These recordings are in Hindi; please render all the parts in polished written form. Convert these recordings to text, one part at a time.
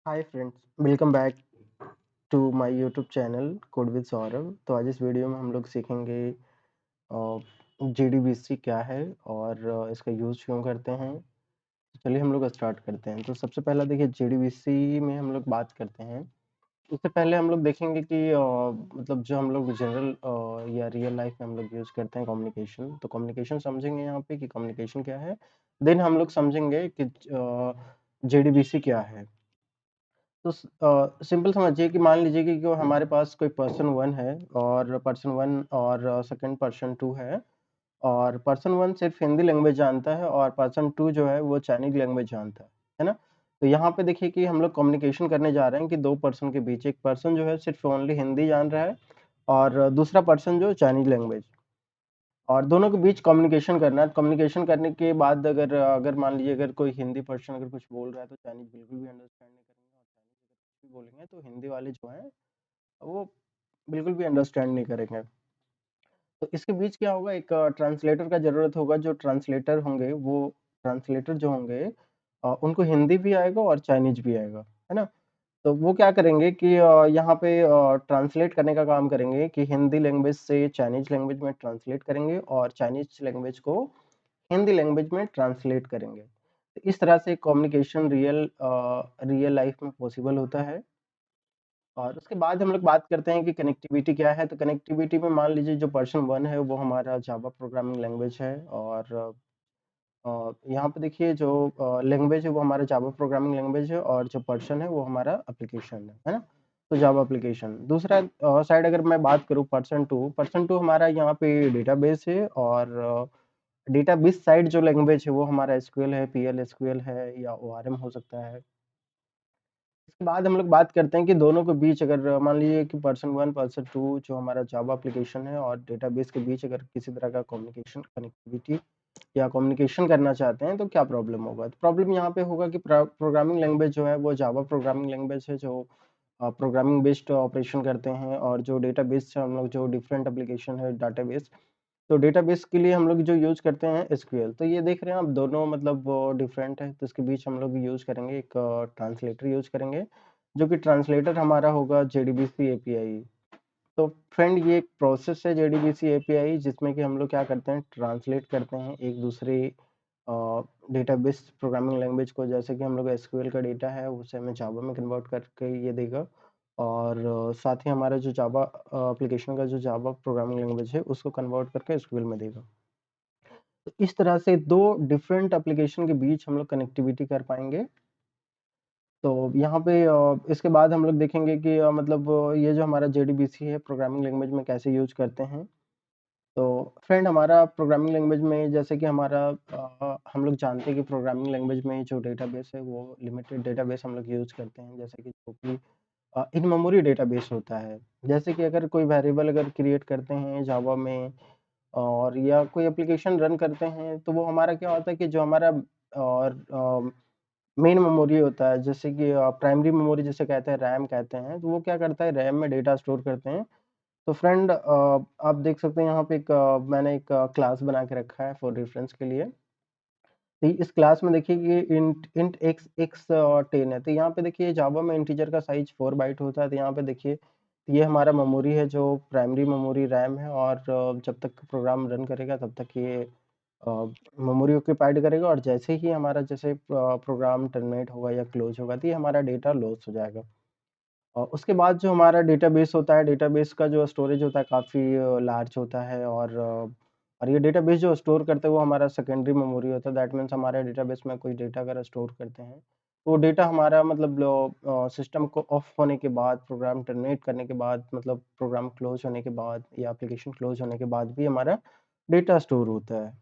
Hi friends, welcome back to my YouTube channel code with Saurabh. तो आज इस वीडियो में हम लोग सीखेंगे जीडीबीसी क्या है और इसका यूज़ क्यों करते हैं। चलिए हम लोग स्टार्ट करते हैं। तो सबसे पहला देखिए, जीडीबीसी में हम लोग बात करते हैं। उससे पहले हम लोग देखेंगे कि मतलब जो हम लोग जनरल या रियल लाइफ में हम लोग यूज़ करते हैं कम्युनिकेशन, तो कम्युनिकेशन समझेंगे यहाँ पे कि कम्युनिकेशन क्या है। देन हम लोग समझेंगे कि जीडीबीसी क्या है। तो सिंपल समझिए कि मान लीजिए कि हमारे पास कोई पर्सन 1 है और पर्सन 1 और सेकंड पर्सन 2 है, और पर्सन 1 सिर्फ हिंदी लैंग्वेज जानता है और पर्सन 2 जो है वो चाइनीज़ लैंग्वेज जानता है ना? तो यहाँ पे देखिए कि हम लोग कम्युनिकेशन करने जा रहे हैं कि 2 पर्सन के बीच, एक पर्सन जो है सिर्फ ओनली हिंदी जान रहा है और दूसरा पर्सन जो चाइनीज़ लैंग्वेज, और दोनों के बीच कम्युनिकेशन करना है। कम्युनिकेशन करने के बाद अगर अगर मान लीजिए अगर कोई हिंदी पर्सन अगर कुछ बोल रहा है तो चाइनीज़ बिल्कुल भी अंडरस्टैंड नहीं करेंगे, और चाइनीज़ अगर कुछ भी बोलेंगे तो हिंदी वाले जो हैं वो बिल्कुल भी अंडरस्टैंड नहीं करेंगे। तो इसके बीच क्या होगा, एक ट्रांसलेटर का ज़रूरत होगा। जो ट्रांसलेटर होंगे वो ट्रांसलेटर जो होंगे उनको हिंदी भी आएगा और चाइनीज़ भी आएगा, है ना? तो वो क्या करेंगे कि यहाँ पे ट्रांसलेट करने का काम करेंगे कि हिंदी लैंग्वेज से चाइनीज़ लैंग्वेज में ट्रांसलेट करेंगे और चाइनीज़ लैंग्वेज को हिंदी लैंग्वेज में ट्रांसलेट करेंगे। तो इस तरह से कम्युनिकेशन रियल लाइफ में पॉसिबल होता है। और उसके बाद हम लोग बात करते हैं कि कनेक्टिविटी क्या है। तो कनेक्टिविटी में मान लीजिए जो पर्सन 1 है वो हमारा जावा प्रोग्रामिंग लैंग्वेज है, और यहाँ पे देखिए जो लैंग्वेज है वो हमारा जावा प्रोग्रामिंग लैंग्वेज है, और जो पर्सन है वो हमारा एप्लीकेशन है ना? तो जावा एप्लीकेशन। दूसरा साइड अगर मैं बात करूँ पर्सन 2 हमारा यहाँ पे डेटाबेस है, और डेटाबेस साइड जो लैंग्वेज है वो हमारा एसक्यूएल है, पीएल एसक्यूएल है या ओआरएम हो सकता है। इसके बाद हम लोग बात करते हैं कि दोनों के बीच अगर मान लीजिए कि पर्सन 1 पर्सन 2 जो हमारा जावा एप्लीकेशन है और डेटाबेस के बीच अगर किसी तरह का कम्युनिकेशन कनेक्टिविटी या कम्युनिकेशन करना चाहते हैं तो क्या प्रॉब्लम होगा? तो प्रॉब्लम यहाँ पे होगा कि प्रोग्रामिंग लैंग्वेज जो है वो जावा प्रोग्रामिंग लैंग्वेज है, जो प्रोग्रामिंग बेस्ड ऑपरेशन करते हैं, और जो डेटाबेस से हम लोग जो डिफरेंट एप्लीकेशन है डेटाबेस, तो डेटाबेस के लिए हम लोग जो यूज़ करते हैं एसक्यूएल। तो ये देख रहे हैं आप, दोनों मतलब डिफरेंट है। तो इसके बीच हम लोग यूज़ करेंगे एक ट्रांसलेटर यूज़ करेंगे, जो कि ट्रांसलेटर हमारा होगा जेडीबीसी एपीआई। तो फ्रेंड ये एक प्रोसेस है जेडीबीसी एपीआई, जिसमें कि हम लोग क्या करते हैं, ट्रांसलेट करते हैं एक दूसरे डेटाबेस प्रोग्रामिंग लैंग्वेज को। जैसे कि हम लोग एसक्यूएल का डेटा है उसे हमें जावा में कन्वर्ट करके ये देगा, और साथ ही हमारा जो जावा एप्लीकेशन का जो जावा प्रोग्रामिंग लैंग्वेज है उसको कन्वर्ट करके एसक्यूएल में देगा। तो इस तरह से 2 डिफरेंट एप्लीकेशन के बीच हम लोग कनेक्टिविटी कर पाएँगे। तो यहाँ पे इसके बाद हम लोग देखेंगे कि मतलब ये जो हमारा जेडीबीसी है प्रोग्रामिंग लैंग्वेज में कैसे यूज़ करते हैं। तो फ्रेंड हमारा प्रोग्रामिंग लैंग्वेज में जैसे कि हमारा हम लोग जानते हैं कि प्रोग्रामिंग लैंग्वेज में जो डेटाबेस है वो लिमिटेड डेटाबेस हम लोग यूज़ करते हैं, जैसे कि जो कि इन मेमोरी डेटाबेस होता है। जैसे कि अगर कोई वेरिएबल अगर क्रिएट करते हैं जावा में, और या कोई एप्लीकेशन रन करते हैं, तो वो हमारा क्या होता है कि जो हमारा मेन मेमोरी होता है, जैसे कि प्राइमरी मेमोरी जिसे कहते हैं, रैम कहते हैं, तो वो क्या करता है, रैम में डेटा स्टोर करते हैं। तो फ्रेंड आप देख सकते हैं यहाँ पे एक मैंने एक क्लास बना के रखा है फॉर रेफरेंस के लिए। तो इस क्लास में देखिए कि इंट इंट एक्स एक्स 10 है। तो यहाँ पे देखिए जावा में इंटीजर का साइज़ 4 बाइट होता है। तो यहाँ पे देखिए ये हमारा मेमोरी है जो प्राइमरी मेमोरी रैम है, और जब तक प्रोग्राम रन करेगा तब तक ये अ, मेमोरी ऑक्यूपाइड करेगा, और जैसे ही हमारा जैसे प्रोग्राम टर्मिनेट होगा या क्लोज़ होगा तो ये हमारा डेटा लॉस हो जाएगा। और उसके बाद जो हमारा डेटाबेस होता है, डेटाबेस का जो स्टोरेज होता है काफ़ी लार्ज होता है, और ये डेटाबेस जो स्टोर करता है वो हमारा सेकेंडरी मेमोरी होता है। दैट मीन्स हमारे डेटाबेस में कोई डेटा अगर स्टोर करते हैं, तो वो डेटा हमारा मतलब सिस्टम को ऑफ होने के बाद, प्रोग्राम टर्मिनेट करने के बाद, मतलब प्रोग्राम क्लोज़ होने के बाद या एप्लीकेशन क्लोज़ होने के बाद भी हमारा डेटा स्टोर होता है।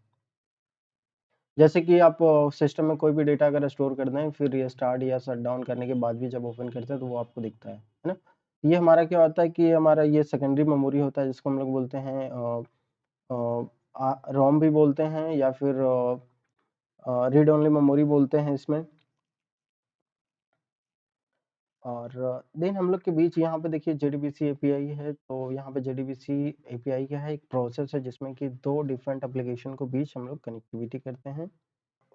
जैसे कि आप सिस्टम में कोई भी डेटा अगर स्टोर कर दें, फिर रिस्टार्ट या शटडाउन करने के बाद भी जब ओपन करते हैं तो वो आपको दिखता है ना? ये हमारा क्या होता है कि हमारा ये सेकेंडरी मेमोरी होता है, जिसको हम लोग बोलते हैं रोम भी बोलते हैं, या फिर रीड ओनली मेमोरी बोलते हैं इसमें। और देन हम लोग के बीच यहाँ पे देखिए जेडीबीसी एपीआई है। तो यहाँ पे जेडीबीसी एपीआई क्या है, एक प्रोसेस है जिसमें कि 2 डिफरेंट एप्लीकेशन को बीच हम लोग कनेक्टिविटी करते हैं।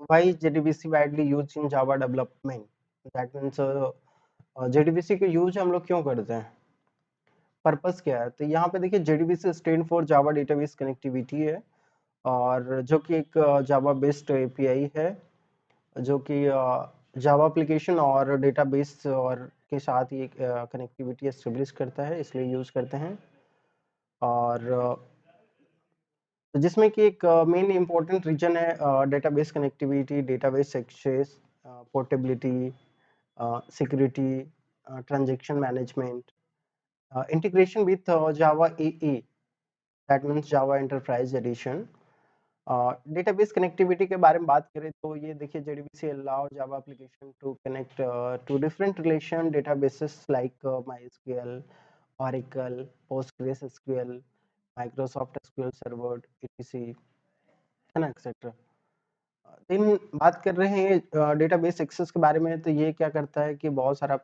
Why is JDBC widely used in Java development? That means JDBC का यूज हम लोग क्यों करते हैं, पर्पस क्या है? तो यहाँ पे देखिए JDBC stand for Java database connectivity है, और जो कि एक जावा बेस्ड एपीआई है, जो कि जावा एप्लीकेशन और डेटाबेस और के साथ ये कनेक्टिविटी एस्टेब्लिश करता है, इसलिए यूज करते हैं। और तो जिसमें कि एक मेन इंपॉर्टेंट रीजन है database connectivity, database access, portability, security, transaction management, integration with Java EE, that means Java enterprise edition. Database connectivity के बारे में बात करें तो ये देखिए JDBC allow Java application to connect to different relation databases like MySQL, Oracle, PostgreSQL, Microsoft SQL Server, etc. है ना, एक्सेट्रा। इन बात कर रहे हैं डेटाबेस एक्सेस के बारे में, तो ये क्या करता है कि बहुत सारा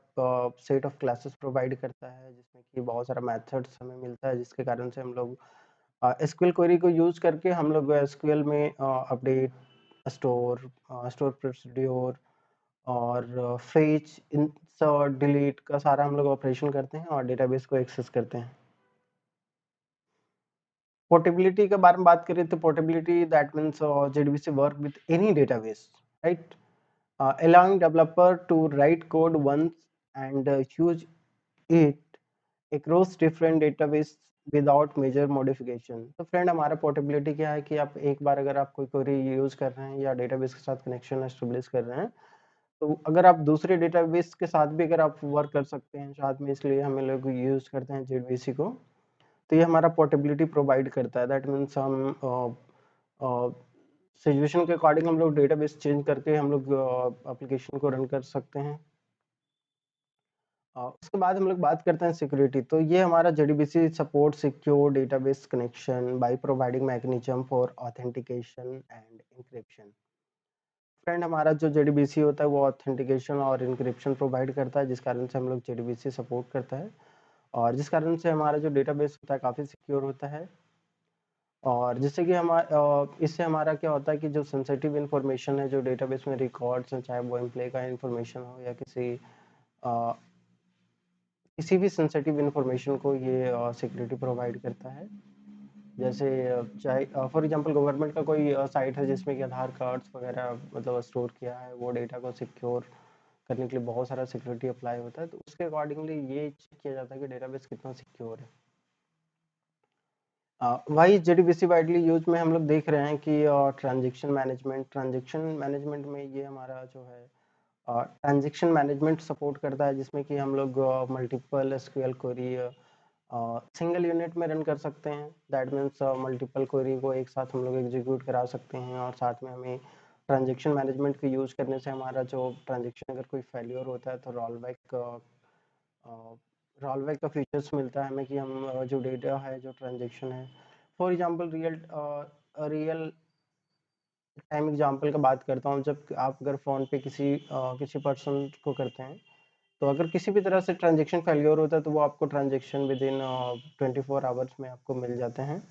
सेट ऑफ क्लासेस प्रोवाइड करता है, जिसमें कि बहुत सारा मेथड्स हमें मिलता है, जिसके कारण से हम लोग एसक्यूएल क्वेरी को यूज करके हम लोग एसक्यूएल में अपडेट, स्टोर, स्टोर प्रोसीड्योर और फेच, इंसर्ट, डिलीट का सारा हम लोग ऑपरेशन करते हैं और डेटाबेस को एक्सेस करते हैं। पोर्टेबिलिटी के बारे में बात करें तो portability that means JDBC work with any database, right, allowing developer to write code once and use it across different database without major modification। तो फ्रेंड हमारा पोर्टेबिलिटी क्या है कि आप एक बार अगर आप कोई क्वेरी यूज कर रहे हैं या डेटाबेस के साथ कनेक्शन एस्टेब्लिश कर रहे हैं, तो अगर आप दूसरे डेटाबेस के साथ भी अगर आप वर्क कर सकते हैं साथ में, इसलिए हम लोग यूज करते हैं जेडीबीसी को। तो ये हमारा पोर्टेबिलिटी प्रोवाइड करता है, दैट मीन्स हम सिचुएशन के अकॉर्डिंग हम लोग डेटाबेस चेंज करके हम लोग एप्लीकेशन को रन कर सकते हैं। उसके बाद हम लोग बात करते हैं सिक्योरिटी। तो ये हमारा JDBC support secure database connection by providing mechanism for authentication and encryption. Friend हमारा जो जेडीबीसी होता है वो ऑथेंटिकेशन और इंक्रिप्शन प्रोवाइड करता है, जिस कारण से हम लोग जेडीबीसी सपोर्ट करता है, और जिस कारण से हमारा जो डेटाबेस होता है काफ़ी सिक्योर होता है। और जिससे कि इससे हमारा क्या होता है कि जो सेंसिटिव इन्फॉर्मेशन है जो डेटाबेस में रिकॉर्ड्स हैं, चाहे वो एम्प्लॉय का इन्फॉर्मेशन हो या किसी भी सेंसिटिव इन्फॉर्मेशन को ये सिक्योरिटी प्रोवाइड करता है। जैसे चाहे फॉर एग्जांपल गवर्नमेंट का कोई साइट है जिसमें कि आधार कार्ड्स वगैरह मतलब स्टोर किया है, वो डेटा को सिक्योर करने के लिए बहुत सारा सिक्योरिटी अप्लाई होता है, तो उसके अकॉर्डिंगली ये चेक किया जाता है कि डेटाबेस कितना सिक्योर है। वही जेडीबीसी वाइडली यूज में हम लोग देख रहे हैं कि ट्रांजेक्शन मैनेजमेंट में ये हमारा जो है ट्रांजेक्शन मैनेजमेंट सपोर्ट करता है, जिसमें कि हम लोग multiple SQL query single unit में रन कर सकते हैं। दैट मीन्स मल्टीपल क्वेरी को एक साथ हम लोग एग्जीक्यूट करा सकते हैं, और साथ में हमें ट्रांजेक्शन मैनेजमेंट को यूज करने से हमारा जो ट्रांजेक्शन अगर कोई फेलियर होता है तो रोलबैक का फीचर्स मिलता है हमें कि हम जो डेटा है जो ट्रांजेक्शन है, for example real time example का बात करता हूँ, जब आप अगर फ़ोन पे किसी पर्सन को करते हैं, तो अगर किसी भी तरह से ट्रांजेक्शन फेलियर होता है तो वो आपको ट्रांजेक्शन विद इन 24 आवर्स में आपको मिल जाते हैं।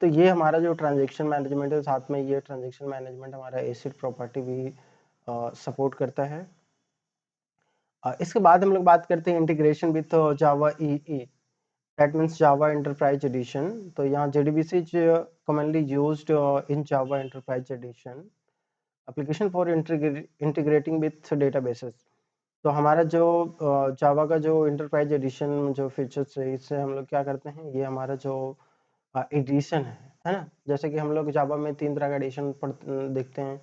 तो ये हमारा जो ट्रांजेक्शन मैनेजमेंट है, साथ में ये ट्रांजेक्शन मैनेजमेंट हमारा एसिड प्रॉपर्टी भी सपोर्ट करता है। इसके बाद हम लोग बात करते हैं integration with Java EE, that means Java enterprise edition. तो यहाँ JDBC is commonly used in Java enterprise addition application for integrating with databases. तो हमारा जो जावा का जो एंटरप्राइज एडिशन जो फीचर्स है, इससे हम लोग क्या करते हैं, ये हमारा जो एडिशन है ना, जैसे कि हम लोग जावा में 3 तरह का एडिशन देखते हैं,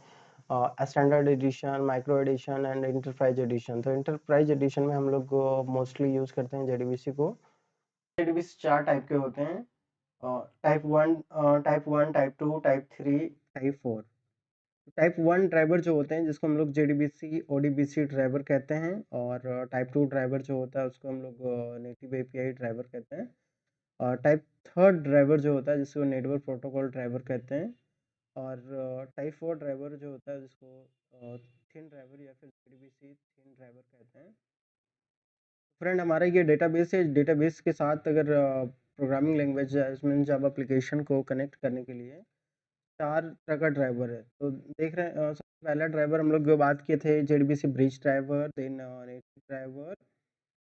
standard edition, micro edition and enterprise edition. तो एंटरप्राइज एडिशन में हम लोग मोस्टली यूज करते हैं जेडीबीसी को। जेडीबीसी 4 टाइप के होते हैं, type 1, type 2, type 3, type 4। Type 1 driver जो होते हैं जिसको हम लोग जेडीबीसी ओडीबीसी ड्राइवर कहते हैं, और टाइप 2 ड्राइवर जो होता है उसको हम लोग नेटिव एपीआई ड्राइवर कहते हैं, और टाइप 3 ड्राइवर जो होता है जिसको नेटवर्क प्रोटोकॉल ड्राइवर कहते हैं, और टाइप 4 ड्राइवर जो होता है जिसको थिन ड्राइवर या फिर जेडीबीसी थिन ड्राइवर कहते हैं। फ्रेंड हमारा ये डेटाबेस है, डेटाबेस के साथ अगर प्रोग्रामिंग लैंग्वेज जावा एप्लीकेशन को कनेक्ट करने के लिए 4 तरह का ड्राइवर है। तो देख रहे हैं सबसे पहला ड्राइवर हम लोग जो बात किए थे JDBC bridge driver, then native driver,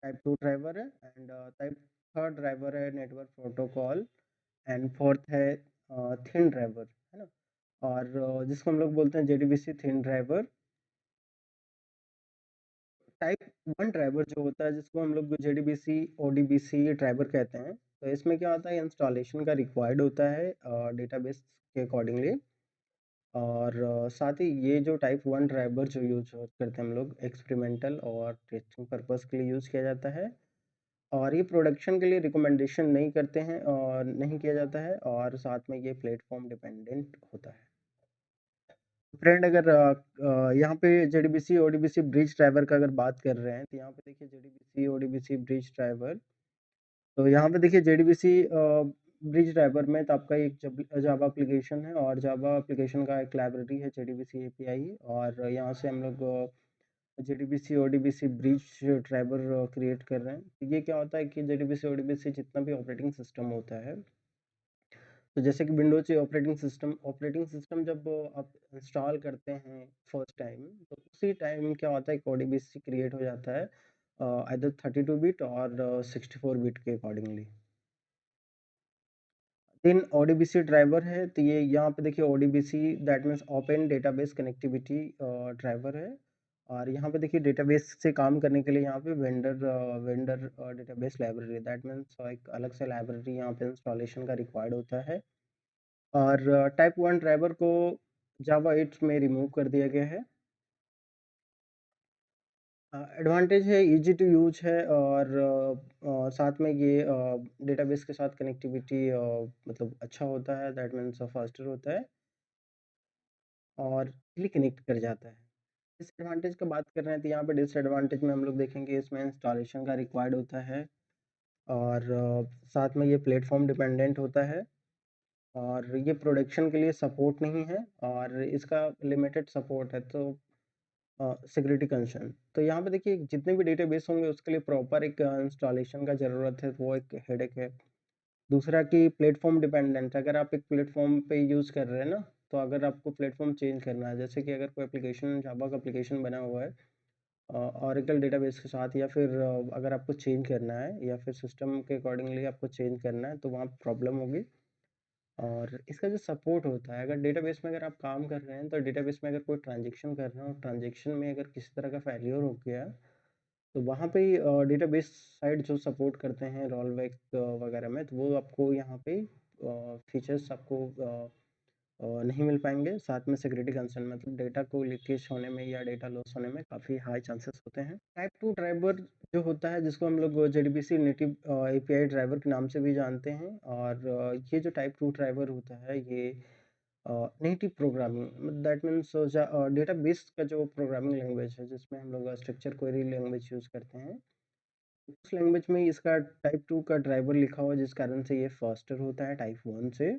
type 2 driver है एंड टाइप थर्ड ड्राइवर है नेटवर्क प्रोटोकॉल एंड फोर्थ है थिन ड्राइवर, है ना? और जिसको हम लोग बोलते हैं JDBC thin driver. Type 1 driver जो होता है जिसको हम लोग जेडीबीसी ओडीबीसी ड्राइवर कहते हैं, तो इसमें क्या होता है इंस्टॉलेशन का रिक्वायर्ड होता है डेटाबेस के अकॉर्डिंगली। और साथ ही ये जो टाइप 1 ड्राइवर जो यूज करते हैं हम लोग एक्सपेरिमेंटल और टेस्टिंग पर्पस के लिए यूज़ किया जाता है, और ये प्रोडक्शन के लिए रिकमेंडेशन नहीं करते हैं और नहीं किया जाता है, और साथ में ये प्लेटफॉर्म डिपेंडेंट होता है। फ्रेंड अगर यहाँ पे जेडीबीसी ओडीबीसी ब्रिज ड्राइवर का अगर बात कर रहे हैं, तो यहाँ पे देखिए जेडीबीसी ओडीबीसी ब्रिज ड्राइवर। तो यहाँ पे देखिए जेडीबीसी ब्रिज ड्राइवर में तो आपका एक जावा एप्लीकेशन है, और जावा एप्लीकेशन का एक लाइब्रेरी है जेडीबीसी एपीआई, और यहाँ से हम लोग JDBC ODBC bridge driver create कर रहे हैं। तो ये क्या होता है कि जेडीबीसी ओडीबीसी जितना भी ऑपरेटिंग सिस्टम होता है, तो जैसे कि विंडोज ऑपरेटिंग सिस्टम जब आप इंस्टॉल करते हैं फर्स्ट टाइम, तो उसी टाइम क्या होता है ओडीबीसी क्रिएट हो जाता है आइदर 32 बिट और 64 बिट के अकॉर्डिंगली। देन ओडीबीसी ड्राइवर है, तो ये यहाँ पे देखिए ODBC that means open database connectivity driver है। और यहाँ पे देखिए डेटाबेस से काम करने के लिए यहाँ पे vendor database library that means एक अलग से लाइब्रेरी यहाँ पे इंस्टॉलेशन का रिक्वायर्ड होता है। और टाइप 1 ड्राइवर को जावा 8 में रिमूव कर दिया गया है। एडवांटेज है इजी टू यूज है, और साथ में ये डेटाबेस के साथ कनेक्टिविटी मतलब अच्छा होता है, दैट मीन्स फास्टर होता है और इजीली कनेक्ट कर जाता है। डिसएडवांटेज का बात कर रहे हैं, तो यहाँ पे डिसएडवांटेज में हम लोग देखेंगे इसमें इंस्टॉलेशन का रिक्वायर्ड होता है, और साथ में ये प्लेटफॉर्म डिपेंडेंट होता है, और ये प्रोडक्शन के लिए सपोर्ट नहीं है, और इसका लिमिटेड सपोर्ट है। तो सिक्योरिटी कंसर्न, तो यहाँ पे देखिए जितने भी डेटाबेस होंगे उसके लिए प्रॉपर एक इंस्टॉलेशन का ज़रूरत है, तो वो एक हेडेक है। दूसरा कि प्लेटफॉर्म डिपेंडेंट, अगर आप एक प्लेटफॉर्म पे यूज़ कर रहे हैं ना, तो अगर आपको प्लेटफॉर्म चेंज करना है, जैसे कि अगर कोई एप्लीकेशन जावा का एप्लीकेशन बना हुआ है ऑरेकल डेटाबेस के साथ, या फिर अगर आपको चेंज करना है या फिर सिस्टम के अकॉर्डिंगली आपको चेंज करना है, तो वहाँ प्रॉब्लम होगी। और इसका जो सपोर्ट होता है, अगर डेटाबेस में अगर आप काम कर रहे हैं, तो डेटाबेस में अगर कोई ट्रांजेक्शन कर रहे हो, ट्रांजेक्शन में अगर किसी तरह का फेलियर हो गया, तो वहाँ पे डेटाबेस साइड जो सपोर्ट करते हैं रोलबैक वगैरह में, तो वो आपको यहाँ पे फीचर्स आपको नहीं मिल पाएंगे। साथ में सिक्योरिटी कंसर्न, मतलब डेटा को लीकेज होने में या डेटा लॉस होने में काफ़ी हाई चांसेस होते हैं। टाइप 2 ड्राइवर जो होता है, जिसको हम लोग जेडीबीसी नेटिव एपीआई ड्राइवर के नाम से भी जानते हैं, और ये जो टाइप 2 ड्राइवर होता है, ये native programming that means database का जो प्रोग्रामिंग लैंग्वेज है, जिसमें हम लोग स्ट्रक्चर क्वेरी लैंग्वेज यूज़ करते हैं, उस लैंग्वेज में इसका टाइप 2 का ड्राइवर लिखा हुआ है, जिस कारण से ये फास्टर होता है टाइप 1 से।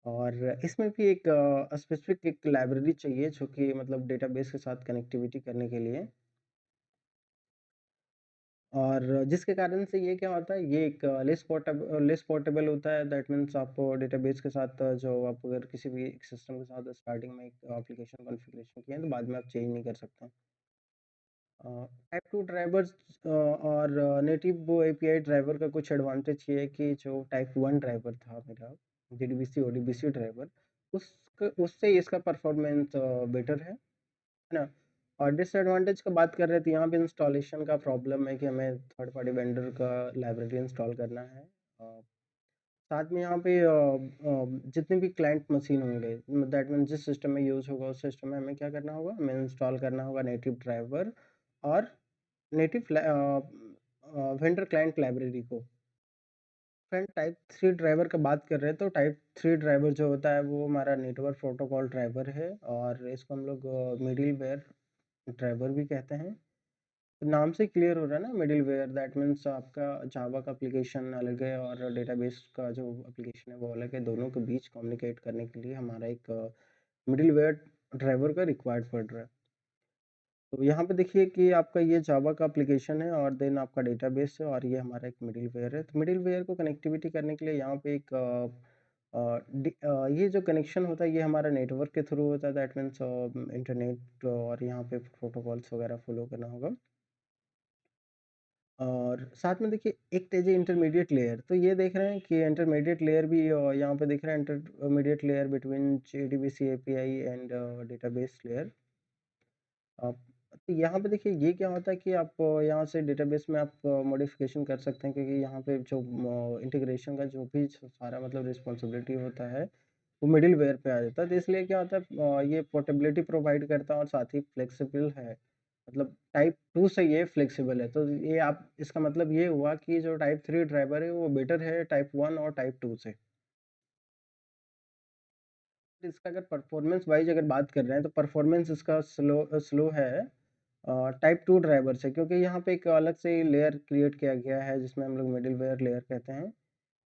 और इसमें भी एक स्पेसिफिक एक लाइब्रेरी चाहिए जो कि मतलब डेटाबेस के साथ कनेक्टिविटी करने के लिए, और जिसके कारण से ये क्या होता है, ये एक लेस पोर्टेबल होता है, दैट मीन्स आप डेटाबेस के साथ जो आप अगर किसी भी सिस्टम के साथ स्टार्टिंग में एक एप्लीकेशन कॉन्फ़िगरेशन किए हैं, तो बाद में आप चेंज नहीं कर सकते। टाइप 2 ड्राइवर्स और नेटिव एपीआई ड्राइवर का कुछ एडवांटेज ये है कि जो टाइप 1 ड्राइवर था मेरा जेडीबीसी ओडीबीसी ड्राइवर, उससे इसका परफॉर्मेंस बेटर है ना? और डिसएडवांटेज का बात कर रहे थे, यहाँ पे इंस्टॉलेशन का प्रॉब्लम है कि हमें थर्ड पार्टी वेंडर का लाइब्रेरी इंस्टॉल करना है। साथ में यहाँ पे जितने भी क्लाइंट मशीन होंगे, दैट मीन जिस सिस्टम में यूज़ होगा उस सिस्टम में हमें क्या करना होगा, हमें इंस्टॉल करना होगा नेटिव ड्राइवर और नेटिव वेंडर क्लाइंट लाइब्रेरी को। फ्रेंड टाइप 3 ड्राइवर का बात कर रहे हैं, तो टाइप 3 ड्राइवर जो होता है वो हमारा नेटवर्क प्रोटोकॉल ड्राइवर है, और इसको हम लोग मिडिलवेयर ड्राइवर भी कहते हैं। तो नाम से क्लियर हो रहा है ना, मिडिलवेयर दैट मीन्स आपका जावा का एप्लीकेशन अलग है और डेटाबेस का जो एप्लीकेशन है वो अलग है, दोनों के बीच कम्युनिकेट करने के लिए हमारा एक मिडिलवेयर ड्राइवर का रिक्वायर्ड पड़ रहा है। तो यहाँ पे देखिए कि आपका ये जावा का एप्लीकेशन है, और देन आपका डेटाबेस है, और ये हमारा एक मिडिलवेयर है। तो मिडिलवेयर को कनेक्टिविटी करने के लिए यहाँ पे एक ये जो कनेक्शन होता है ये हमारा नेटवर्क के थ्रू होता है, दैट मीन्स इंटरनेट, और यहाँ पे प्रोटोकॉल्स वगैरह फॉलो करना होगा। और साथ में देखिए एक एज इंटरमीडिएट लेयर, तो ये देख रहे हैं कि इंटरमीडिएट लेयर भी यहाँ पे दिख रहा है, intermediate layer between JDBC API and database layer. आप तो यहाँ पे देखिए ये क्या होता है कि आप यहाँ से डेटाबेस में आप मॉडिफिकेशन कर सकते हैं, क्योंकि यहाँ पे जो इंटीग्रेशन का जो भी सारा मतलब रिस्पॉन्सिबिलिटी होता है वो मिडिलवेयर पे आ जाता है। तो इसलिए क्या होता है, ये पोर्टेबिलिटी प्रोवाइड करता है और साथ ही फ्लेक्सिबल है, मतलब टाइप 2 से ये फ्लेक्सिबल है। तो ये आप इसका मतलब ये हुआ कि जो टाइप 3 ड्राइवर है वो बेटर है टाइप 1 और टाइप 2 से। इसका अगर परफॉर्मेंस वाइज अगर बात कर रहे हैं तो परफॉर्मेंस इसका स्लो स्लो है टाइप 2 ड्राइवर से, क्योंकि यहाँ पे एक अलग से लेयर क्रिएट किया गया है जिसमें हम लोग मिडिलवेयर लेयर कहते हैं।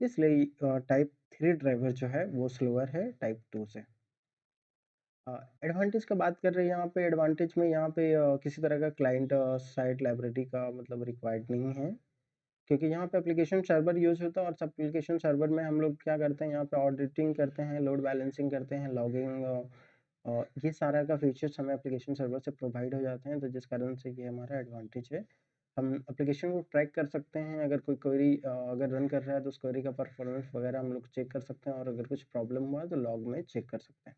इसलिए टाइप 3 ड्राइवर जो है वो स्लोअर है टाइप 2 से। एडवांटेज का बात कर रहे हैं यहाँ पे, एडवांटेज में यहाँ पे किसी तरह का क्लाइंट साइड लाइब्रेरी का मतलब रिक्वायर्ड नहीं है, क्योंकि यहाँ पे एप्लीकेशन सर्वर यूज होता है, और एप्लीकेशन सर्वर में हम लोग क्या करते हैं, यहाँ पे ऑडिटिंग करते हैं, लोड बैलेंसिंग करते हैं, लॉगिंग, ये सारा का फीचर्स हमें एप्लीकेशन सर्वर से प्रोवाइड हो जाते हैं, तो जिस कारण से ये हमारा एडवांटेज है। हम एप्लीकेशन को ट्रैक कर सकते हैं, अगर कोई क्वेरी अगर रन कर रहा है तो उस क्वेरी का परफॉर्मेंस वगैरह हम लोग चेक कर सकते हैं, और अगर कुछ प्रॉब्लम हुआ है तो लॉग में चेक कर सकते हैं।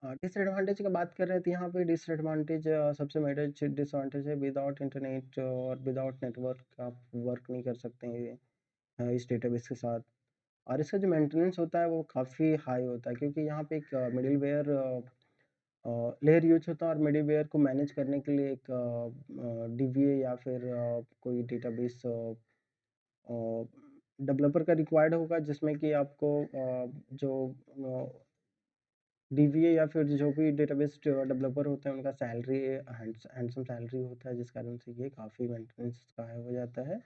डिसएडवांटेज की बात कर रहे हैं तो यहाँ पे डिसएडवांटेज सबसे मेजर डिसएडवांटेज है, विदाउट इंटरनेट और विदाउट नेटवर्क आप वर्क नहीं कर सकते हैं इस डेटाबेस के साथ। और इसका जो मेंटेनेंस होता है वो काफ़ी हाई होता है, क्योंकि यहाँ पे एक मिडिलवेयर लेयर यूज होता है, और मिडिलवेयर को मैनेज करने के लिए एक DBA या फिर कोई डेटाबेस डेवलपर का रिक्वायर्ड होगा, जिसमें कि आपको जो DBA या फिर जो भी डेटाबेस डेवलपर होते हैं उनका सैलरी हैंडसम सैलरी होता है, जिस कारण से ये काफ़ी मेंटेनेंस का है हो जाता है।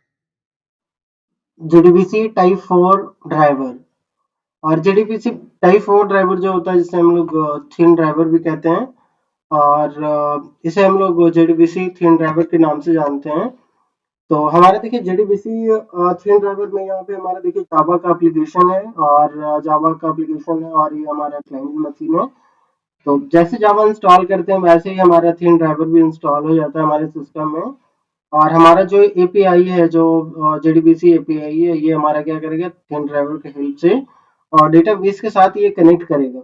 JDBC टाइप 4 ड्राइवर, और JDBC टाइप 4 ड्राइवर जो होता है जिसे हम लोग थिन ड्राइवर भी कहते हैं, और इसे हम लोग JDBC थिन ड्राइवर के नाम से जानते हैं। तो हमारे देखिए JDBC थिन ड्राइवर में यहाँ पे हमारा देखिए जावा का एप्लीकेशन है, और जावा का एप्लीकेशन है, और ये हमारा क्लाइंट मशीन है। तो जैसे जावा इंस्टॉल करते हैं वैसे ही हमारा थीम ड्राइवर भी इंस्टॉल हो जाता है हमारे सिस्टम में। और हमारा जो एपीआई है, जो JDBC एपीआई है, ये हमारा क्या करेगा, थीम ड्राइवर के हेल्प से और डेटाबेस के साथ ये कनेक्ट करेगा।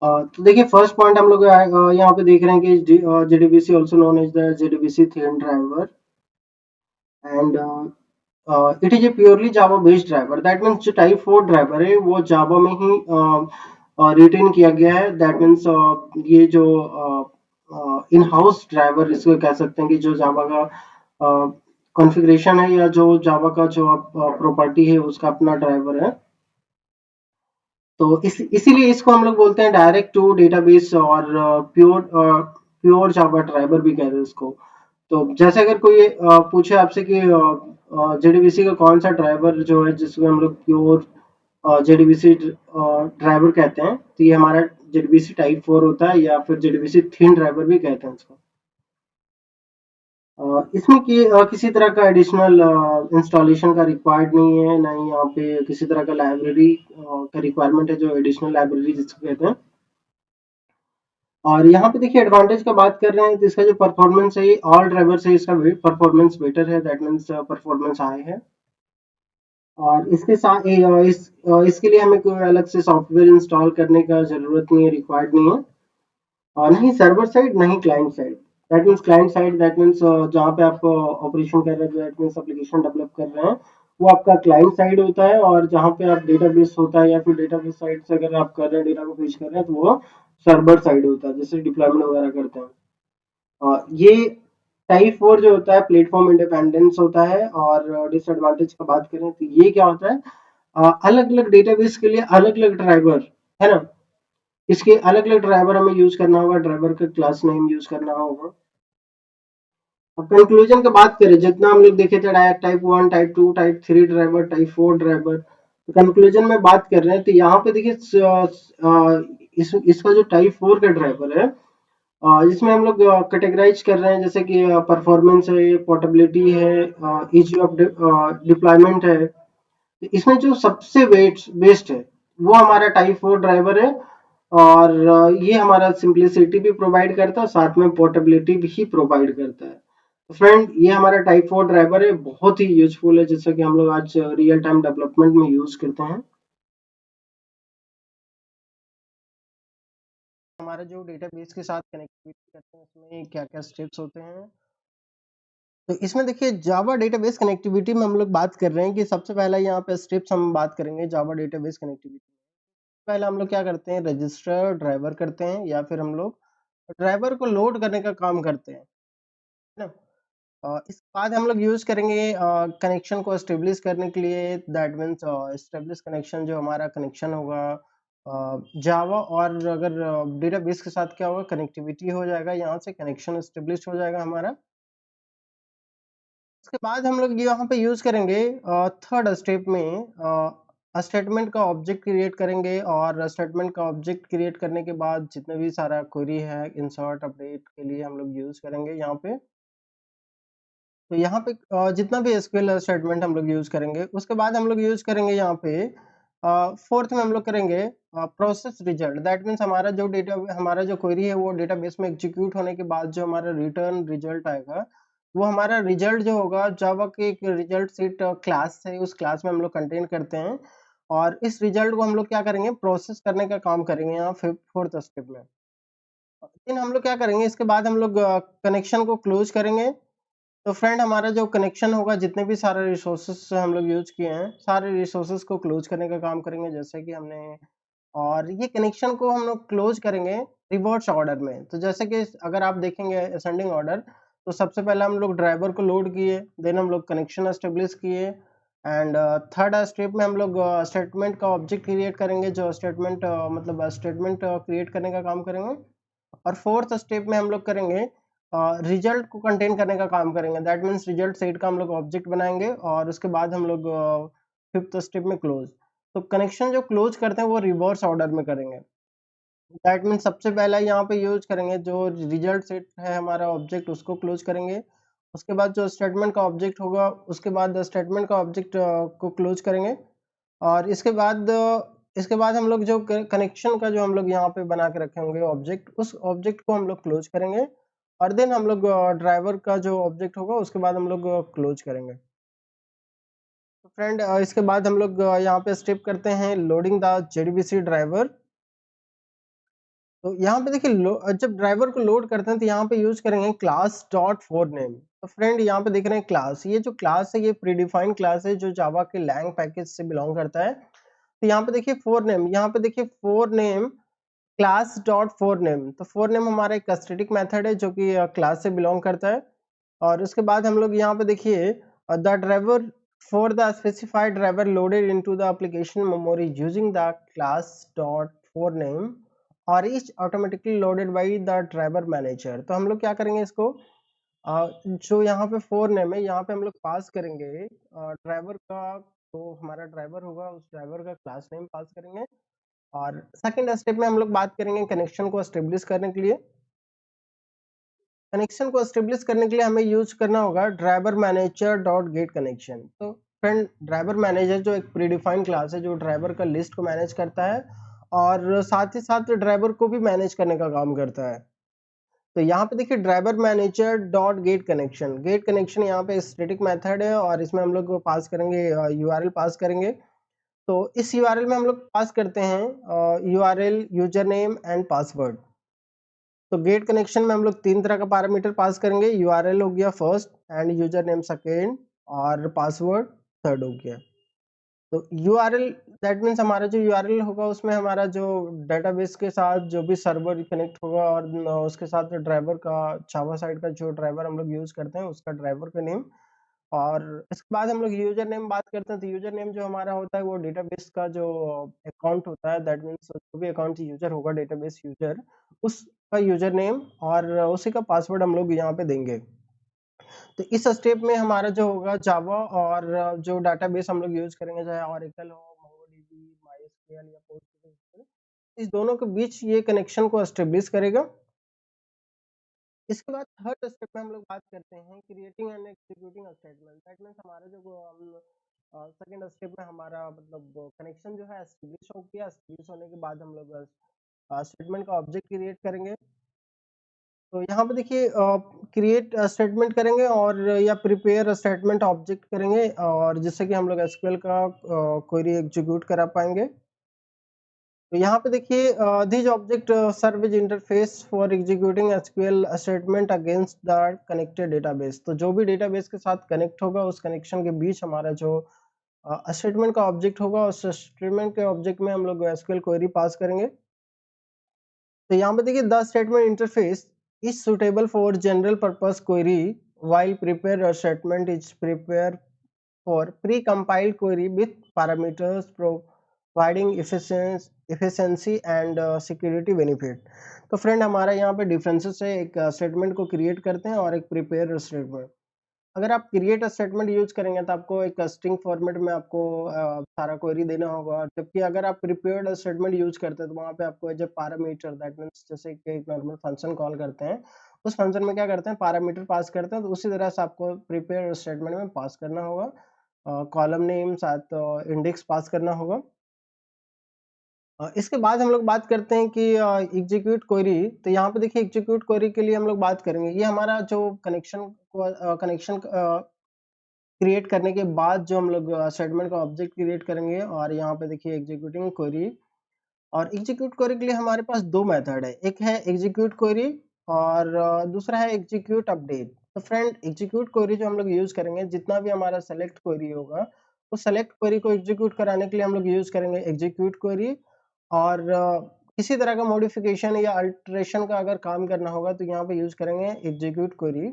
तो देखिए फर्स्ट पॉइंट हम लोग यहाँ पे देख रहे हैं कि JDBC also known as the JDBC thin driver, and it is a purely Java based driver. That means जो टाइप 4 ड्राइवर है वो जावा में ही रिटेन किया गया है। दैट मीन्स ये जो इन हाउस ड्राइवर इसको कह सकते हैं, कि जो जावा का कॉन्फ़िगरेशन है, या जो जावा का जो प्रॉपर्टी है उसका अपना ड्राइवर है। तो इसीलिए इसको हम लोग बोलते हैं डायरेक्ट टू डेटाबेस, और प्योर जावा ड्राइवर भी कहते हैं इसको। तो जैसे अगर कोई पूछे आपसे कि JDBC का कौन सा ड्राइवर जो है जिसको हम लोग प्योर JDBC ड्राइवर कहते हैं, तो ये हमारा JDBC टाइप 4 होता है, या फिर JDBC थिन ड्राइवर भी कहते हैं इसको। इसमें किसी तरह का एडिशनल इंस्टॉलेशन का रिक्वायर्ड नहीं है, ना ही यहाँ पे किसी तरह का लाइब्रेरी का रिक्वायरमेंट है, जो एडिशनल लाइब्रेरी जिसको कहते हैं। और यहाँ पे देखिए एडवांटेज का बात कर रहे हैं तो इसका जो परफॉर्मेंस है, ऑल ड्राइवर से इसका परफॉर्मेंस बेटर है, दैट मीन्स परफॉर्मेंस हाई है। और इसके साथ इसके लिए हमें कोई अलग से सॉफ्टवेयर इंस्टॉल करने का ज़रूरत नहीं है, रिक्वायर्ड नहीं है। और नहीं सर्वर साइड, नहीं client side. That means client side, that means जहाँ पे आप ऑपरेशन कर रहे हैं, दैट मीन्स एप्लीकेशन डेवलप कर रहे हैं, वो आपका क्लाइंट साइड होता है। और जहाँ पे आप डेटाबेस होता है, या फिर डेटाबेस साइड से अगर आप कर रहे हैं, डेटा को फेच कर रहे हैं, तो वो सर्वर साइड होता है, जैसे डिप्लॉयमेंट वगैरह करते हैं। ये टाइप 4 जो होता है प्लेटफॉर्म इंडिपेंडेंस होता है। और डिसएडवांटेज का बात करें तो ये क्या होता है, अलग अलग डेटाबेस के लिए अलग अलग ड्राइवर है ना, इसके अलग अलग ड्राइवर हमें यूज करना होगा, ड्राइवर का क्लास नेम यूज करना होगा। अब कंक्लूजन की बात करें, जितना हम लोग देखे थे type 1 type 2 type 3 driver, type 4 driver, तो कंक्लूजन में बात कर रहे हैं तो यहाँ पे देखिए इसका जो टाइप 4 का ड्राइवर है, जिसमें हम लोग कैटेगराइज कर रहे हैं, जैसे कि परफॉर्मेंस है, पोर्टेबिलिटी है, इजी ऑफ डिप्लॉयमेंट है, तो इसमें जो सबसे बेस्ट है वो हमारा टाइप 4 ड्राइवर है। और ये हमारा सिंप्लिसिटी भी प्रोवाइड करता है, साथ में पोर्टेबिलिटी भी प्रोवाइड करता है। तो फ्रेंड ये हमारा टाइप 4 ड्राइवर है, बहुत ही यूजफुल है, जैसे कि हम लोग आज रियल टाइम डेवलपमेंट में यूज करते हैं। हमारा जो डेटाबेस के साथ कनेक्टिविटी करते हैं उसमें क्या क्या स्टेप्स होते हैं। तो इसमें देखिए जावा डेटाबेस कनेक्टिविटी में हम लोग बात कर रहे हैं कि सबसे पहला यहाँ पे स्टेप्स हम बात करेंगे जावा डेटाबेस कनेक्टिविटी। पहले हम लोग क्या करते हैं, रजिस्टर ड्राइवर करते हैं या फिर हम लोग ड्राइवर को लोड करने का काम करते हैं, है ना। इसके बाद हम लोग यूज करेंगे कनेक्शन को एस्टेब्लिश करने के लिए, दैट मीन्स एस्टेब्लिश कनेक्शन जो हमारा कनेक्शन होगा जावा और अगर डेटाबेस के साथ क्या होगा, कनेक्टिविटी हो जाएगा, यहाँ से कनेक्शन एस्टेब्लिश हो जाएगा हमारा। उसके बाद हम लोग यहाँ पे यूज करेंगे थर्ड स्टेप में स्टेटमेंट का ऑब्जेक्ट क्रिएट करेंगे, और स्टेटमेंट का ऑब्जेक्ट क्रिएट करने के बाद जितने भी सारा क्वेरी है इंसर्ट अपडेट के लिए हम लोग यूज करेंगे यहाँ पे। तो यहाँ पे जितना भी एसक्यूएल स्टेटमेंट हम लोग यूज करेंगे, उसके बाद हम लोग यूज करेंगे यहाँ पे फोर्थ में हम लोग करेंगे प्रोसेस रिजल्ट। दैट मीन्स हमारा जो डेटा, हमारा जो क्वेरी है वो डेटाबेस में एग्जीक्यूट होने के बाद जो हमारा रिटर्न रिजल्ट आएगा, वो हमारा रिजल्ट जो होगा जावा के एक रिजल्ट सेट क्लास है, उस क्लास में हम लोग कंटेन करते हैं। और इस रिजल्ट को हम लोग क्या करेंगे, प्रोसेस करने का काम करेंगे यहाँ फोर्थ स्टेप में। लेकिन हम लोग क्या करेंगे, इसके बाद हम लोग कनेक्शन को क्लोज करेंगे। तो फ्रेंड हमारा जो कनेक्शन होगा, जितने भी सारे रिसोर्सेस हम लोग यूज किए हैं, सारे रिसोर्सेस को क्लोज करने का काम करेंगे, जैसे कि हमने। और ये कनेक्शन को हम लोग क्लोज करेंगे रिवर्स ऑर्डर में। तो जैसे कि अगर आप देखेंगे असेंडिंग ऑर्डर, तो सबसे पहले हम लोग ड्राइवर को लोड किए, देन हम लोग कनेक्शन एस्टेब्लिश किए, एंड थर्ड स्टेप में हम लोग स्टेटमेंट का ऑब्जेक्ट क्रिएट करेंगे, जो स्टेटमेंट मतलब स्टेटमेंट क्रिएट करने का काम करेंगे। और फोर्थ स्टेप में हम लोग करेंगे रिजल्ट को कंटेन करने का काम करेंगे, दैट मीन्स रिजल्ट सेट का हम लोग ऑब्जेक्ट बनाएंगे, और उसके बाद हम लोग फिफ्थ स्टेप में क्लोज। तो कनेक्शन जो क्लोज करते हैं वो रिवर्स ऑर्डर में करेंगे। दैट मीन्स सबसे पहला यहाँ पे यूज करेंगे जो रिजल्ट सेट है हमारा ऑब्जेक्ट, उसको क्लोज करेंगे। उसके बाद जो स्टेटमेंट का ऑब्जेक्ट होगा, उसके बाद स्टेटमेंट का ऑब्जेक्ट को क्लोज करेंगे। और इसके बाद हम लोग जो कनेक्शन का जो हम लोग यहाँ पे बना के रखे होंगे ऑब्जेक्ट, उस ऑब्जेक्ट को हम लोग क्लोज करेंगे। और देन हम लोग ड्राइवर का जो ऑब्जेक्ट होगा उसके बाद हम लोग क्लोज करेंगे। तो फ्रेंड इसके बाद हम लोग यहाँ पे स्टेप करते हैं लोडिंग द जेडीबीसी ड्राइवर। तो यहाँ पे देखिए जब ड्राइवर को लोड करते हैं तो यहाँ पे यूज करेंगे क्लास डॉट फोर नेम। तो फ्रेंड यहाँ पे देख रहे हैं क्लास, ये जो क्लास है ये प्रीडिफाइंड क्लास है जो जावा के लैंग पैकेज से बिलोंग करता है। तो यहाँ पे देखिए फोर नेम, यहाँ पे देखिए four name class dot for name. तो फोर नेम हमारा एक स्टैटिक मेथड है जो कि क्लास से बिलोंग करता है। और उसके बाद हम लोग यहाँ पे देखिए the driver for the specified driver loaded into the application memory using the class dot for name और is automatically loaded by the driver manager. तो हम लोग क्या करेंगे इसको जो यहाँ पे फोर नेम है यहाँ पे हम लोग पास करेंगे ड्राइवर का, तो हमारा ड्राइवर होगा उस ड्राइवर का क्लास नेम पास करेंगे। और सेकंड स्टेप में हम लोग बात करेंगे कनेक्शन को एस्टेब्लिश करने के लिए। कनेक्शन को एस्टेब्लिश करने के लिए हमें यूज करना होगा driver manager dot get connection. तो फ्रेंड ड्राइवर मैनेजर जो एक प्रीडिफाइंड क्लास है जो ड्राइवर का लिस्ट को मैनेज करता है और साथ ही साथ ड्राइवर को भी मैनेज करने का काम करता है। तो यहाँ पे देखिए driver manager dot get connection, get connection यहाँ पे स्टैटिक मेथड है और इसमें हम लोग पास करेंगे यूआरएल पास करेंगे। तो इस यूआरएल में हम लोग पास करते हैं URL, user name and password. तो गेट कनेक्शन में हम लोग तीन तरह का पैरामीटर पास करेंगे, यूआरएल हो गया first and user name second और पासवर्ड थर्ड हो गया। तो यूआरएल दैट मीन्स हमारा जो यूआरएल होगा उसमें हमारा जो डेटाबेस के साथ जो भी सर्वर कनेक्ट होगा और उसके साथ ड्राइवर का जावा साइड का जो ड्राइवर हम लोग यूज करते हैं उसका ड्राइवर का नेम। और इसके बाद हम लोग यूजर नेम बात करते हैं। तो यूजर नेम जो हमारा होता है वो डेटाबेस का जो अकाउंट होता है, दैट मीन्स जो भी अकाउंट यूजर होगा डेटाबेस यूजर, उसका यूजर नेम और उसी का पासवर्ड हम लोग यहाँ पे देंगे। तो इस स्टेप में हमारा जो होगा जावा और जो डेटाबेस हम लोग यूज करेंगे, चाहे ऑरेकल हो, मोंगोडीबी, माइस्क्ल या पोस्टग्रेसक्यूएल, इस दोनों के बीच ये कनेक्शन को एस्टेब्लिश करेगा। इसके बाद थर्ड स्टेप में हम लोग बात करते हैं creating and executing statement. That means हमारा जो सेकंड स्टेप में हमारा मतलब कनेक्शन जो है एस्टेब्लिश हो गया। एस्टेब्लिश होने के बाद हम लोग स्टेटमेंट का ऑब्जेक्ट क्रिएट करेंगे। तो यहाँ पे देखिए क्रिएट स्टेटमेंट करेंगे और या प्रिपेयर स्टेटमेंट ऑब्जेक्ट करेंगे, और जिससे कि हम लोग एसक्यूएल का क्वेरी एग्जीक्यूट करा पाएंगे। तो यहाँ पे देखिए this object serve as interface for executing SQL statement against the connected database. तो जो भी डेटाबेस के साथ कनेक्ट होगा उस कनेक्शन के बीच हमारा जो स्टेटमेंट का ऑब्जेक्ट होगा, उस स्टेटमेंट के ऑब्जेक्ट में हम लोग एसक्यूएल क्वेरी पास करेंगे। तो यहाँ पे देखिए the statement interface is suitable for general purpose query while prepare a statement is prepare for pre-compiled query with parameters providing efficiency and security benefit। तो फ्रेंड हमारा यहाँ पे डिफरेंसेस है, एक स्टेटमेंट को क्रिएट करते हैं और एक प्रिपेयर स्टेटमेंट। अगर आप क्रिएट स्टेटमेंट यूज करेंगे तो आपको एक स्ट्रिंग फॉर्मेट में आपको सारा क्वेरी देना होगा, जबकि अगर आप प्रिपेयर्ड स्टेटमेंट यूज करते हैं तो वहाँ पे आपको as a parameter, that means जैसे कि एक नॉर्मल फंक्शन कॉल करते हैं, उस फंक्शन में क्या करते हैं पैरामीटर पास करते हैं, तो उसी तरह से आपको प्रिपेयर्ड स्टेटमेंट में पास करना होगा। कॉलम नेम साथ इंडेक्स पास करना होगा। इसके बाद हम लोग बात करते हैं कि एग्जीक्यूट क्वेरी। तो यहाँ पे देखिए एग्जीक्यूट क्वेरी के लिए हम लोग बात करेंगे, ये हमारा जो कनेक्शन क्रिएट करने के बाद जो हम लोग स्टेटमेंट का ऑब्जेक्ट क्रिएट करेंगे, और यहाँ पे देखिए एग्जीक्यूटिंग क्वेरी। और एग्जीक्यूट क्वेरी के लिए हमारे पास दो मेथड है, एक है एग्जीक्यूट क्वेरी और दूसरा है एग्जीक्यूट अपडेट। तो फ्रेंड एग्जीक्यूट क्वेरी जो हम लोग यूज करेंगे, जितना भी हमारा सेलेक्ट क्वेरी होगा उस सेलेक्ट क्वेरी को एग्जीक्यूट कराने के लिए हम लोग यूज करेंगे एग्जीक्यूट क्वेरी। और किसी तरह का मॉडिफिकेशन या अल्टरेशन का अगर काम करना होगा तो यहाँ पे यूज करेंगे एग्जीक्यूट क्वेरी।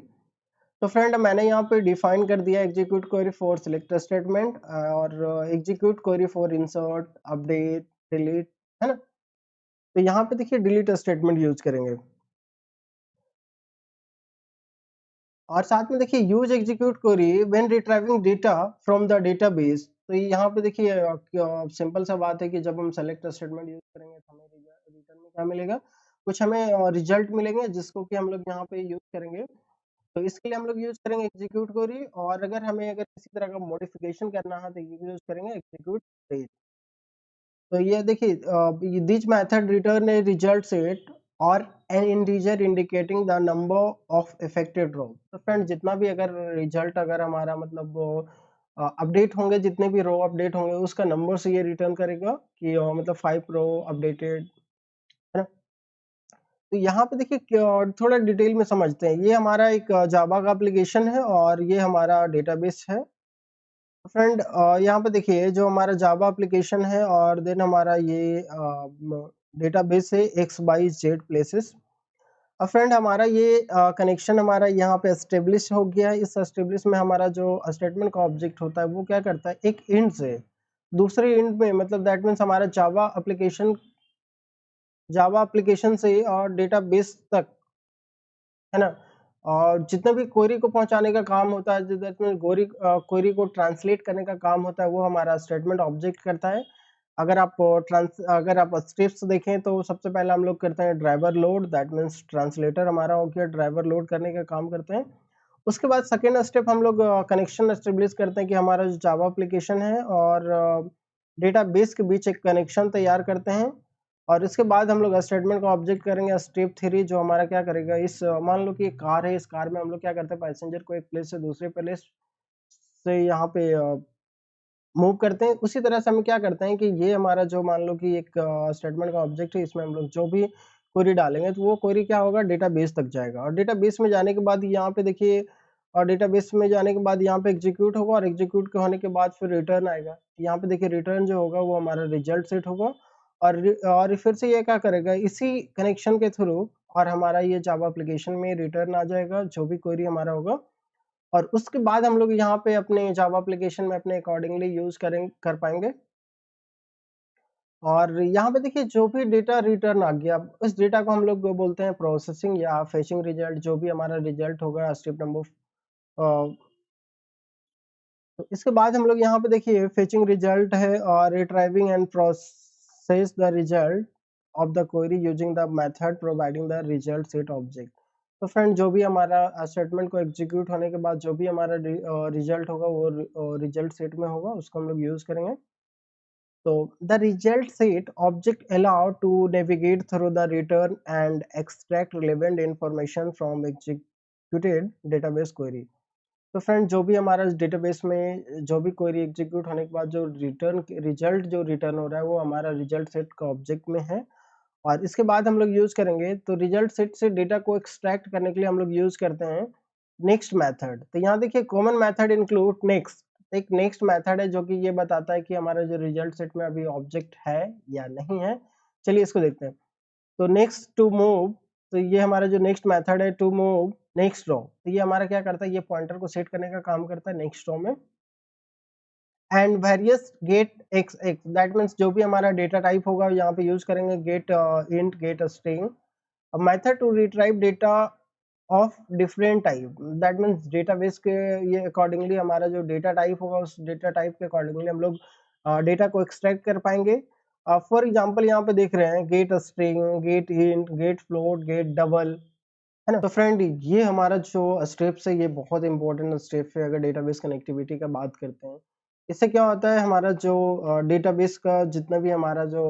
तो फ्रेंड मैंने यहाँ पे डिफाइन कर दिया execute query for select statement और execute query for insert update delete, है ना। तो यहाँ पे देखिए डिलीट स्टेटमेंट यूज करेंगे, और साथ में देखिए use execute query when retrieving data from the database. तो यहाँ पे देखिए सिंपल सा बात है कि जब हम सेलेक्ट स्टेटमेंट यूज करेंगे तो हमें रिटर्न में क्या मिलेगा, कुछ हमें रिजल्ट मिलेंगे जिसको कि हम लोग यहाँ पे यूज करेंगे। तो इसके लिए हम लोग यूज करेंगे एग्जीक्यूट क्वेरी, और अगर किसी तरह का मॉडिफिकेशन करना है तो यूज करेंगे एग्जीक्यूट क्वेरी। तो ये देखिए this method return a result set और an integer indicating the number of affected row. तो फ्रेंड जितना भी अगर रिजल्ट अगर हमारा मतलब अपडेट होंगे, जितने भी रो अपडेट होंगे उसका नंबर से ये रिटर्न करेगा कि मतलब 5 रो अपडेटेड, है ना। तो यहाँ पे देखिए थोड़ा डिटेल में समझते हैं। ये हमारा एक जावा का एप्लीकेशन है और ये हमारा डेटाबेस है। फ्रेंड यहाँ पे देखिए जो हमारा जावा एप्लीकेशन है और देन हमारा ये डेटाबेस है एक्स वाई जेड प्लेसेस। अब फ्रेंड हमारा ये कनेक्शन हमारा यहाँ पे एस्टेब्लिश हो गया है। इस एस्टेब्लिश में हमारा जो स्टेटमेंट का ऑब्जेक्ट होता है वो क्या करता है, एक इंड से दूसरे इंड में, मतलब दैट मीन्स हमारा जावा एप्लीकेशन से और डेटाबेस तक, है ना। और जितना भी क्वेरी को पहुंचाने का काम होता है, दैट मीन क्वेरी को ट्रांसलेट करने का काम होता है, वो हमारा स्टेटमेंट ऑब्जेक्ट करता है। अगर आप स्टेप्स देखें तो सबसे पहले हम लोग करते हैं driver load, that means translator हमारा हो गया, ड्राइवर लोड करने का काम करते हैं। उसके बाद सेकेंड स्टेप हम लोग कनेक्शन एस्टेब्लिश करते हैं कि हमारा जो जावा एप्लीकेशन है और डेटाबेस के बीच एक कनेक्शन तैयार करते हैं। और इसके बाद हम लोग स्टेटमेंट का ऑब्जेक्ट करेंगे स्टेप 3, जो हमारा क्या करेगा, इस मान लो कि एक कार है, इस कार में हम लोग क्या करते हैं, पैसेंजर को एक प्लेस से दूसरे प्लेस से यहाँ पे मूव करते हैं। उसी तरह से हम क्या करते हैं कि ये हमारा जो मान लो कि एक स्टेटमेंट का ऑब्जेक्ट है, इसमें हम लोग जो भी क्वेरी डालेंगे तो वो क्वेरी क्या होगा, डेटाबेस तक जाएगा। और डेटाबेस में जाने के बाद यहाँ पे देखिए, और डेटाबेस में जाने के बाद यहाँ पे एग्जीक्यूट होगा, और एग्जीक्यूट होने के बाद फिर रिटर्न आएगा। यहाँ पे देखिए रिटर्न जो होगा वो हमारा रिजल्ट सेट होगा, और फिर से ये क्या करेगा, इसी कनेक्शन के थ्रू और हमारा ये जावा एप्लीकेशन में रिटर्न आ जाएगा जो भी क्वेरी हमारा होगा। और उसके बाद हम लोग यहाँ पे अपने जावा एप्लीकेशन में अपने अकॉर्डिंगली यूज कर पाएंगे। और यहाँ पे देखिए जो भी डेटा रिटर्न आ गया, उस डेटा को हम लोग बोलते हैं प्रोसेसिंग या फेचिंग रिजल्ट। जो भी हमारा रिजल्ट होगा स्टेप नंबर, तो इसके बाद हम लोग यहाँ पे देखिए फेचिंग रिजल्ट है और retrieving and process the result of the query using the method providing the result set object. तो फ्रेंड जो भी हमारा स्टेटमेंट को एग्जीक्यूट होने के बाद जो भी हमारा रिजल्ट होगा वो रिजल्ट सेट में होगा, उसको हम लोग यूज करेंगे। तो the result set object allow to navigate through the return and extract relevant information from executed database query। तो फ्रेंड जो भी हमारा डेटाबेस में जो भी क्वेरी एग्जीक्यूट होने के बाद जो रिजल्ट जो रिटर्न हो रहा है वो हमारा रिजल्ट सेट का ऑब्जेक्ट में है। और इसके बाद हम लोग यूज करेंगे, तो रिजल्ट सेट से डेटा को एक्सट्रैक्ट करने के लिए हम लोग यूज करते हैं नेक्स्ट मेथड। तो यहाँ देखिए कॉमन मेथड इंक्लूड नेक्स्ट। एक नेक्स्ट मेथड है जो कि ये बताता है कि हमारा जो रिजल्ट सेट में अभी ऑब्जेक्ट है या नहीं है। चलिए इसको देखते हैं। तो नेक्स्ट टू मूव, तो ये हमारा जो नेक्स्ट मेथड है टू मूव नेक्स्ट रो, तो ये हमारा क्या करता है, ये पॉइंटर को सेट करने का काम करता है नेक्स्ट रो में। And various get X X, that means जो भी हमारा डेटा टाइप होगा यहाँ पे यूज करेंगे get int, get string. A method to retrieve data of different type, that means database के ये अकॉर्डिंगली हमारा जो डेटा टाइप होगा उस डेटा टाइप के अकॉर्डिंगली हम लोग डेटा को एक्सट्रैक्ट कर पाएंगे। फॉर एग्जांपल यहाँ पे देख रहे हैं get string, get int, get float, get double, है ना। तो फ्रेंड ये हमारा जो स्टेप्स है ये बहुत इंपॉर्टेंट स्टेप है अगर डेटाबेस कनेक्टिविटी का बात करते हैं। इससे क्या होता है, हमारा जो डेटाबेस का जितना भी हमारा जो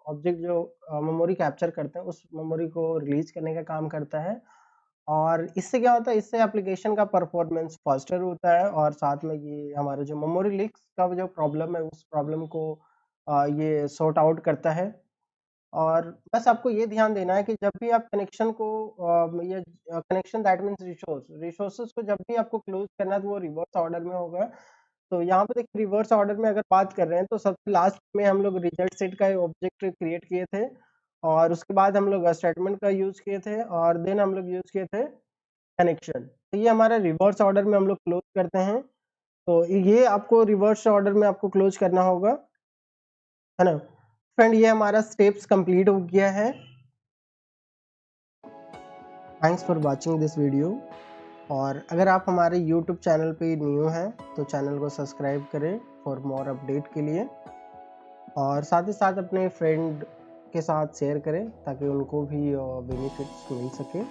ऑब्जेक्ट जो मेमोरी कैप्चर करते हैं उस मेमोरी को रिलीज करने का काम करता है। और इससे क्या होता है, इससे एप्लीकेशन का परफॉर्मेंस फास्टर होता है और साथ में ये हमारा जो मेमोरी लीक्स का जो प्रॉब्लम है उस प्रॉब्लम को ये सॉर्ट आउट करता है। और बस आपको ये ध्यान देना है कि जब भी आप कनेक्शन को ये कनेक्शन दैट मीन्स रिसोर्सेज को जब भी आपको क्लोज करना है तो वो रिवर्स ऑर्डर में होगा। तो यहाँ पे देखिए रिवर्स ऑर्डर में अगर बात कर रहे हैं तो सबसे लास्ट में हम लोग रिजल्ट सेट का ऑब्जेक्ट क्रिएट किए थे और उसके बाद हम लोग स्टेटमेंट का यूज किए थे और देन हम लोग यूज किए थे कनेक्शन। तो ये हमारा रिवर्स ऑर्डर में हम लोग क्लोज करते हैं। तो ये आपको रिवर्स ऑर्डर में आपको क्लोज करना होगा, है ना। फ्रेंड ये हमारा स्टेप्स कंप्लीट हो गया है। Thanks for watching this video. और अगर आप हमारे यूट्यूब चैनल पे न्यू हैं तो चैनल को सब्सक्राइब करें फॉर मोर अपडेट के लिए, और साथ ही साथ अपने फ्रेंड के साथ शेयर करें ताकि उनको भी बेनिफिट्स मिल सके।